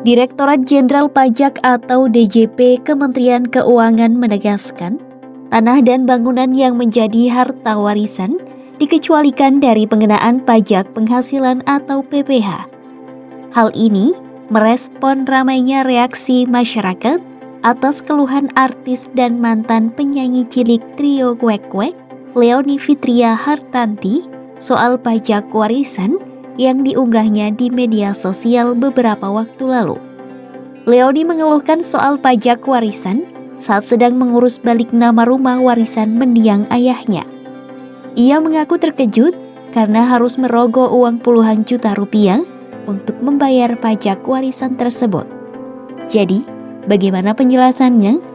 Direktorat Jenderal Pajak atau DJP Kementerian Keuangan menegaskan, tanah dan bangunan yang menjadi harta warisan dikecualikan dari pengenaan pajak penghasilan atau PPh. Hal ini merespon ramainya reaksi masyarakat atas keluhan artis dan mantan penyanyi cilik trio Kwek-Kwek, Leony Fitria Hartanti, soal pajak warisan yang diunggahnya di media sosial beberapa waktu lalu. Leony mengeluhkan soal pajak warisan saat sedang mengurus balik nama rumah warisan mendiang ayahnya. Ia mengaku terkejut karena harus merogoh uang puluhan juta rupiah untuk membayar pajak warisan tersebut. Jadi, bagaimana penjelasannya?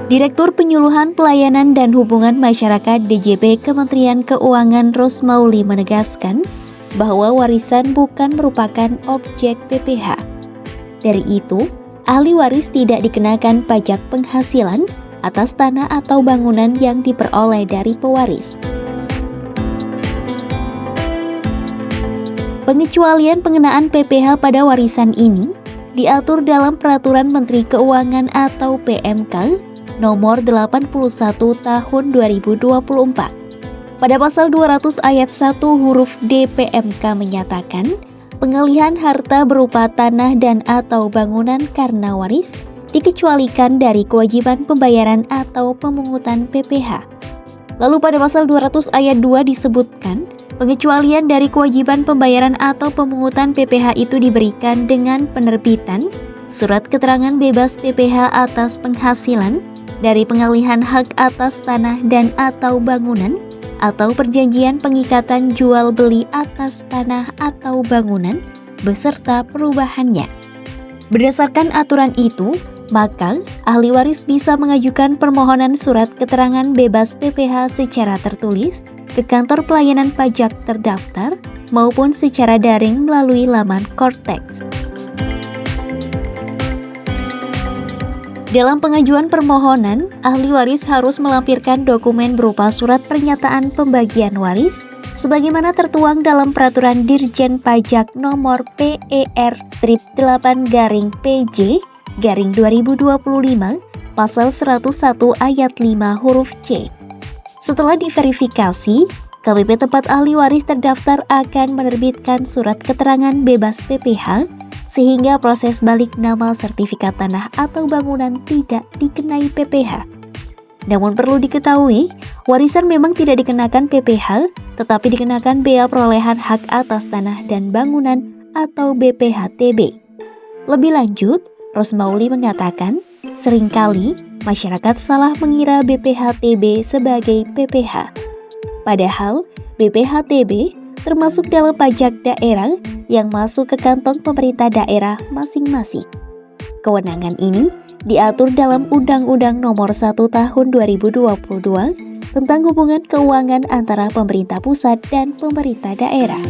Direktur Penyuluhan Pelayanan dan Hubungan Masyarakat DJP Kementerian Keuangan Rosmauli menegaskan bahwa warisan bukan merupakan objek PPh. Dari itu, ahli waris tidak dikenakan pajak penghasilan atas tanah atau bangunan yang diperoleh dari pewaris. Pengecualian pengenaan PPh pada warisan ini diatur dalam Peraturan Menteri Keuangan atau PMK Nomor 81 Tahun 2024. Pada pasal 200 ayat 1 huruf D PMK menyatakan, pengalihan harta berupa tanah dan atau bangunan karena waris dikecualikan dari kewajiban pembayaran atau pemungutan PPh. Lalu pada pasal 200 ayat 2 disebutkan, pengecualian dari kewajiban pembayaran atau pemungutan PPh itu diberikan dengan penerbitan surat keterangan bebas PPh atas penghasilan dari pengalihan hak atas tanah dan atau bangunan atau perjanjian pengikatan jual beli atas tanah atau bangunan beserta perubahannya. Berdasarkan aturan itu, maka ahli waris bisa mengajukan permohonan surat keterangan bebas PPh secara tertulis ke kantor pelayanan pajak terdaftar maupun secara daring melalui laman Kortex. Dalam pengajuan permohonan, ahli waris harus melampirkan dokumen berupa surat pernyataan pembagian waris sebagaimana tertuang dalam Peraturan Dirjen Pajak Nomor PER-PJ-2025 Pasal 101 Ayat 5 huruf C. Setelah diverifikasi, KPP tempat ahli waris terdaftar akan menerbitkan surat keterangan bebas PPh sehingga proses balik nama sertifikat tanah atau bangunan tidak dikenai PPh. Namun perlu diketahui, warisan memang tidak dikenakan PPh, tetapi dikenakan bea perolehan hak atas tanah dan bangunan atau BPHTB. Lebih lanjut, Rosmauli mengatakan, seringkali masyarakat salah mengira BPHTB sebagai PPh. Padahal, BPHTB termasuk dalam pajak daerah yang masuk ke kantong pemerintah daerah masing-masing. Kewenangan ini diatur dalam Undang-Undang Nomor 1 Tahun 2022 tentang hubungan keuangan antara pemerintah pusat dan pemerintah daerah.